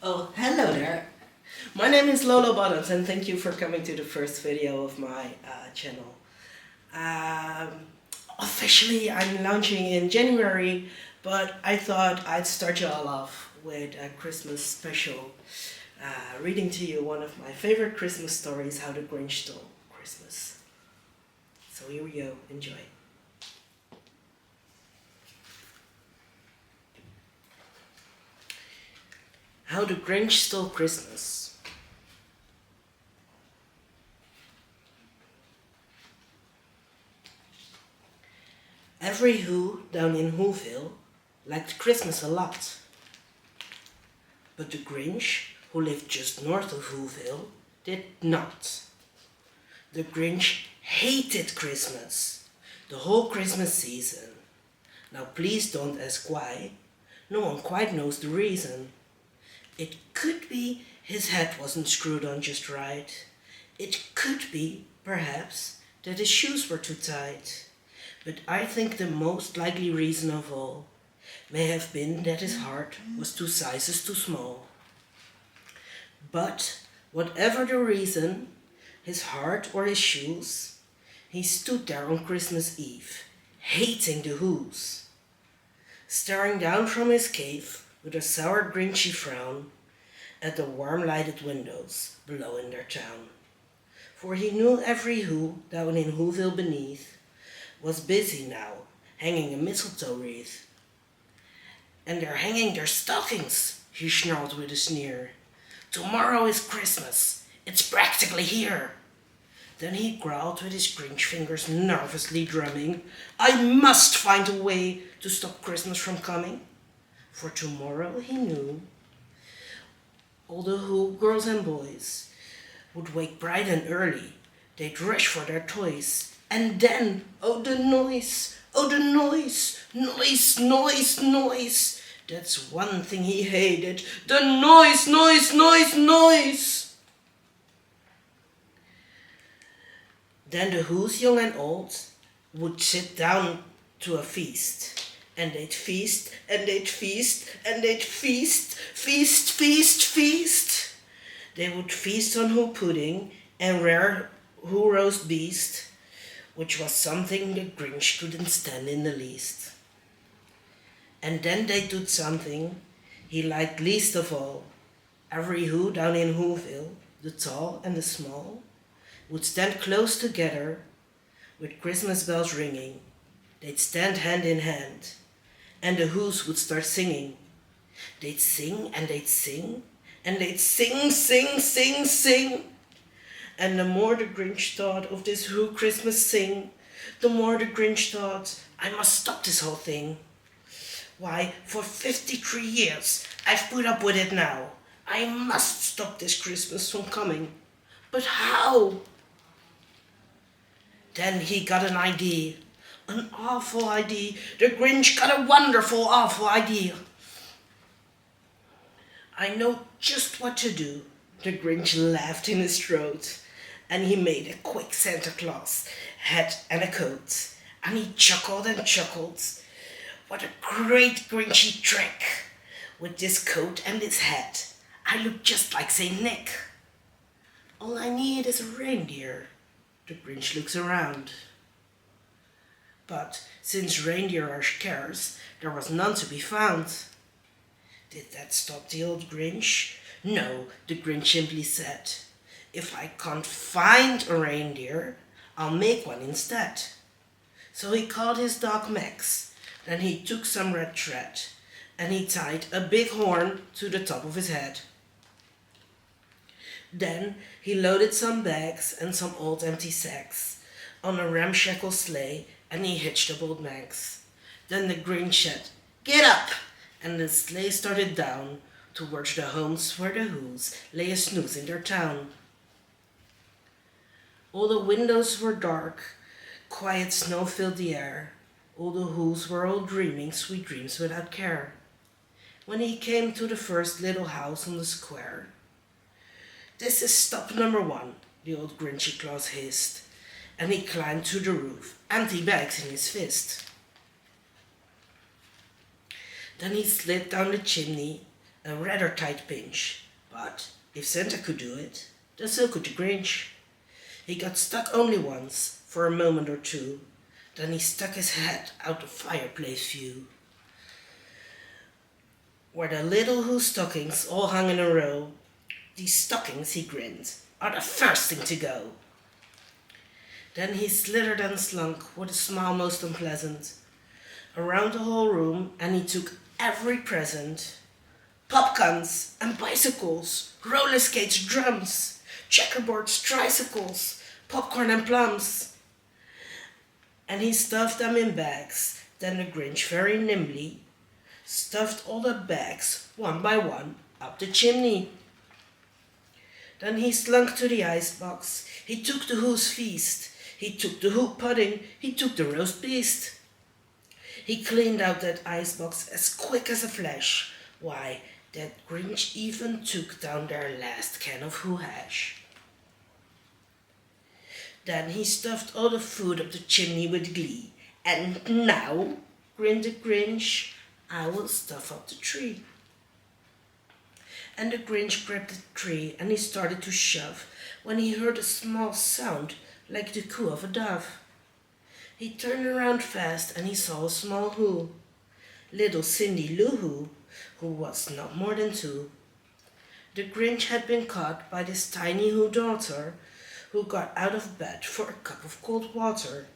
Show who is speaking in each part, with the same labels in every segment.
Speaker 1: Oh, hello there. My name is Lolo Bottoms and thank you for coming to the first video of my channel. Um, Officially I'm launching in January, but I thought I'd start you all off with a Christmas special, reading to you one of my favorite Christmas stories, How the Grinch Stole Christmas. So here we go, enjoy. How the Grinch Stole Christmas. Every Who down in Whoville liked Christmas a lot. But the Grinch, who lived just north of Whoville, did not. The Grinch hated Christmas, the whole Christmas season. Now please don't ask why. No one quite knows the reason. It could be his head wasn't screwed on just right. It could be, perhaps, that his shoes were too tight. But I think the most likely reason of all may have been that his heart was 2 sizes too small. But whatever the reason, his heart or his shoes, he stood there on Christmas Eve, hating the Whos, staring down from his cave with a sour Grinchy frown at the warm lighted windows below in their town. For he knew every Who down in Whoville beneath was busy now hanging a mistletoe wreath. And they're hanging their stockings, he snarled with a sneer. Tomorrow is Christmas, it's practically here. Then he growled with his Grinch fingers nervously drumming, I must find a way to stop Christmas from coming. For tomorrow, he knew, all the Who girls and boys would wake bright and early. They'd rush for their toys. And then, oh the noise, oh the noise, noise, noise, noise. That's one thing he hated, the noise, noise, noise, noise. Then the Who's, young and old, would sit down to a feast. And they'd feast, and they'd feast, and they'd feast, feast, feast, feast. They would feast on Who pudding and rare Who roast beast, which was something the Grinch couldn't stand in the least. And then they'd do something he liked least of all. Every Who down in Whoville, the tall and the small, would stand close together with Christmas bells ringing. They'd stand hand in hand. And the Whos would start singing. They'd sing and they'd sing, and they'd sing, sing, sing, sing. And the more the Grinch thought of this Who Christmas sing, the more the Grinch thought, I must stop this whole thing. Why, for 53 years I've put up with it now. I must stop this Christmas from coming. But how? Then he got an idea. An awful idea. The Grinch got a wonderful, awful idea. I know just what to do. The Grinch laughed in his throat. And he made a quick Santa Claus hat and a coat. And he chuckled and chuckled. What a great Grinchy trick. With this coat and this hat, I look just like Saint Nick. All I need is a reindeer. The Grinch looks around. But since reindeer are scarce, there was none to be found. Did that stop the old Grinch? No, the Grinch simply said, if I can't find a reindeer, I'll make one instead. So he called his dog Max. Then he took some red thread and he tied a big horn to the top of his head. Then he loaded some bags and some old empty sacks on a ramshackle sleigh and he hitched up old Max. Then the Grinch said, get up! And the sleigh started down towards the homes where the Whos lay a snooze in their town. All the windows were dark, quiet snow filled the air. All the Whos were all dreaming sweet dreams without care. When he came to the first little house on the square, this is stop number 1, the old Grinchy Claus hissed, and he climbed to the roof, empty bags in his fist. Then he slid down the chimney a rather tight pinch, but if Santa could do it, then so could the Grinch. He got stuck only once, for a moment or two, then he stuck his head out the fireplace view, where the little Who stockings all hung in a row. These stockings, he grinned, are the first thing to go. Then he slithered and slunk with a smile most unpleasant around the whole room, and he took every present. Popguns and bicycles, roller skates, drums, checkerboards, tricycles, popcorn and plums. And he stuffed them in bags. Then the Grinch very nimbly stuffed all the bags, one by one, up the chimney. Then he slunk to the icebox. He took the Who's feast. He took the Who pudding. He took the roast beast. He cleaned out that icebox as quick as a flash. Why, that Grinch even took down their last can of Who hash. Then he stuffed all the food up the chimney with glee. And now, grinned the Grinch, I will stuff up the tree. And the Grinch grabbed the tree and he started to shove when he heard a small sound like the coo of a dove. He turned around fast and he saw a small Who, little Cindy Lou who was not more than 2. The Grinch had been caught by this tiny Who daughter, who got out of bed for a cup of cold water.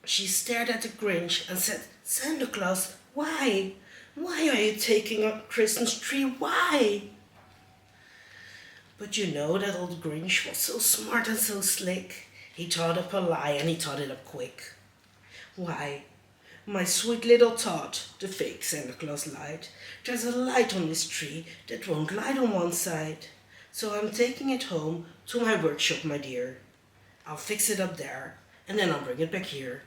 Speaker 1: She stared at the Grinch and said, "Santa Claus, why? Why are you taking a Christmas tree? Why?" But you know that old Grinch was so smart and so slick. He thought up a lie and he thought it up quick. "Why, my sweet little tot," the fake Santa Claus lied, "there's a light on this tree that won't light on one side. So I'm taking it home to my workshop, my dear. I'll fix it up there and then I'll bring it back here."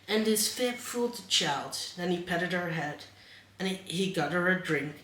Speaker 1: And this fib fooled the child. Then he patted her head and he got her a drink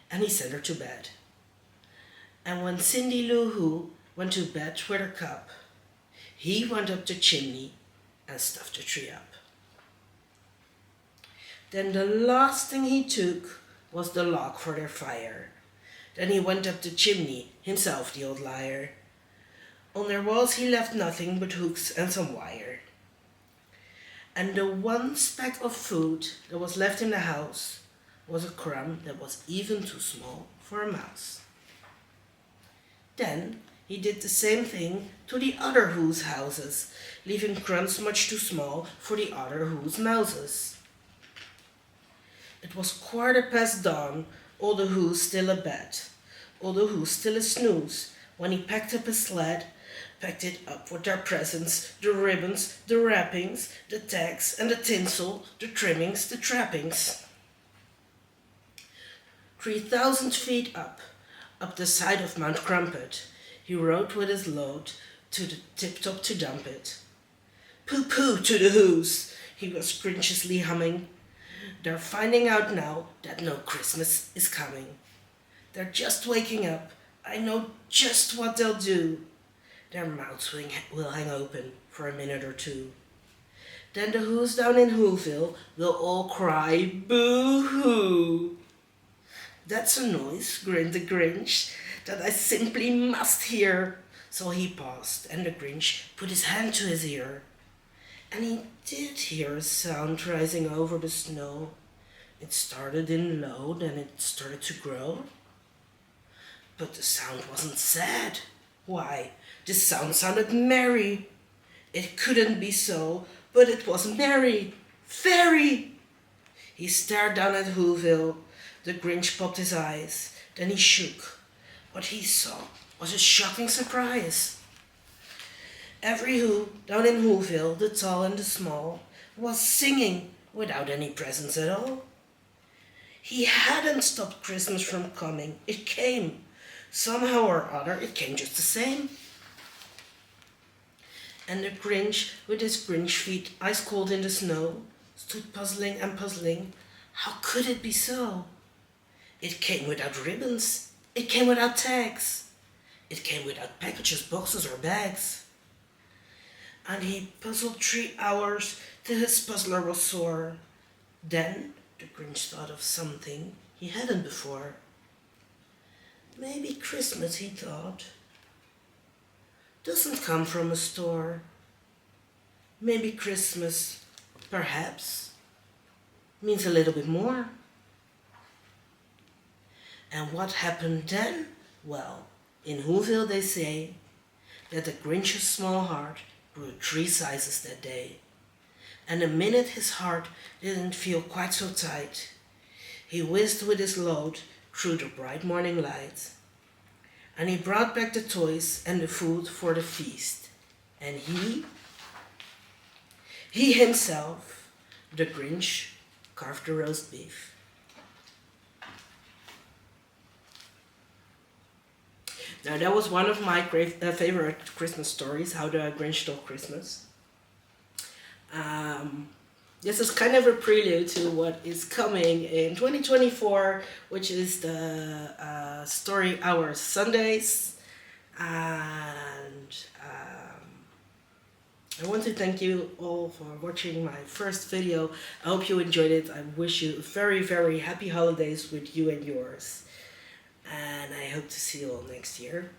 Speaker 1: and he sent her to bed. And when Cindy Lou Who went to bed with her cup, he went up the chimney and stuffed the tree up. Then the last thing he took was the log for their fire. Then he went up the chimney, himself the old liar. On their walls he left nothing but hooks and some wire. And the one speck of food that was left in the house was a crumb that was even too small for a mouse. Then he did the same thing to the other Who's houses, leaving crumbs much too small for the other Who's mouses. It was dawn, all the Who's still abed, all the Who's still a snooze, when he packed up his sled, packed it up with their presents, the ribbons, the wrappings, the tags and the tinsel, the trimmings, the trappings. 3,000 feet up the side of Mount Crumpet, he rode with his load to the tip-top to dump it. "Pooh-pooh to the Who's," he was grinchiously humming. "They're finding out now that no Christmas is coming. They're just waking up. I know just what they'll do. Their mouths will hang open for a minute or two. Then the Who's down in Whoville will all cry boo-hoo." "That's a noise," grinned the Grinch, "that I simply must hear." So he paused, and the Grinch put his hand to his ear. And he did hear a sound rising over the snow. It started in low, then it started to grow. But the sound wasn't sad. Why, the sound sounded merry. It couldn't be so, but it was merry, very. He stared down at Whoville. The Grinch popped his eyes. Then he shook. What he saw was a shocking surprise. Every Who down in Whoville, the tall and the small, was singing without any presents at all. He hadn't stopped Christmas from coming. It came. Somehow or other, it came just the same. And the Grinch, with his Grinch feet ice cold in the snow, stood puzzling and puzzling. How could it be so? It came without ribbons. It came without tags. It came without packages, boxes, or bags. And he puzzled 3 hours till his puzzler was sore. Then the Grinch thought of something He hadn't before. Maybe Christmas, he thought, doesn't come from a store. Maybe Christmas, perhaps, means a little bit more. And what happened then? Well, in Whoville they say that the Grinch's small heart grew 3 sizes that day. And the minute his heart didn't feel quite so tight, he whizzed with his load through the bright morning light. And he brought back the toys and the food for the feast. And he himself, the Grinch, carved the roast beef. Now that was one of my favorite Christmas stories, How the Grinch Stole Christmas. This is kind of a prelude to what is coming in 2024, which is the Story Hour Sundays. And I want to thank you all for watching my first video. I hope you enjoyed it. I wish you very, very happy holidays with you and yours. And I hope to see you all next year.